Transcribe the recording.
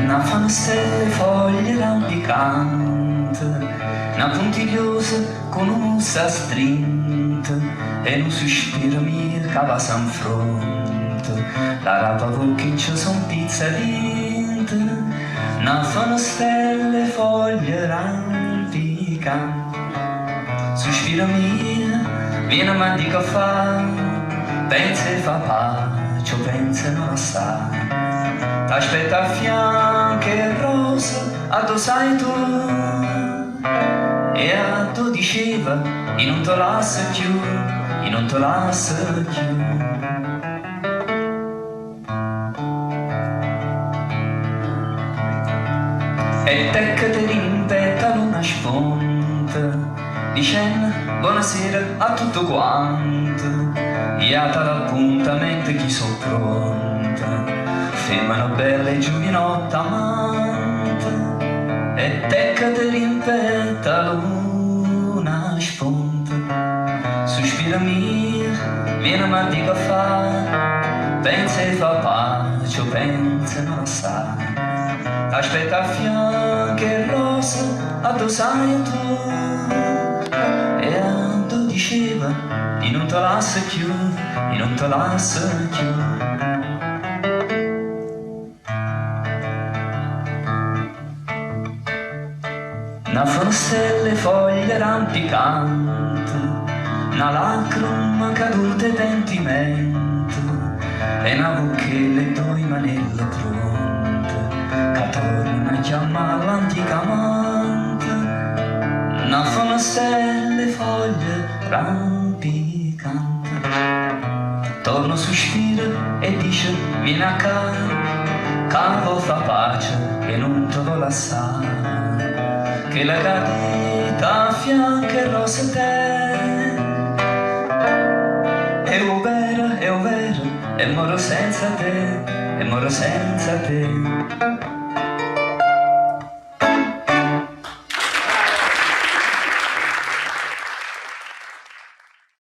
Una fanno stelle foglie rampicante, una puntigliosa con un mussa strinta, e un sospiro mio che va san fronte, la rapa vocchiccia son pizza vinta. Una fanno stelle foglie rampicante, sospiro mio, viene a man di caffè, pensa e fa pace, pensa e non lo sa. T'aspetta a fianco e rosa, a tu sai tu, e a tu diceva, e non te lascia più, e non te lascia più. E te che ti rimpeta una sponta, dicendo buonasera a tutto quanto, e a l'appuntamento chi sono pronta, femmina bella e giovinotta amante. E te che ti rimpeta una sponta, sospira mia, viene a mal di caffè, pensa e fa pace, o pensa e non la sa. T'aspetta a fianco e rosa, a tu sai tu, e a tu diceva, e non te lascia più, e non te lascia più. Una stelle foglie rampicante, una lacrima caduta e pentimento, e una bocchella e due manelle pronte, che tornano a chiamare l'antica amante. Una stelle foglie rampicante, torno sospira e dice vieni a casa, cavo fa pace e non te lo lasciare, che la cadita a fianco e rosa te, è ovvero, e moro senza te, e moro senza te.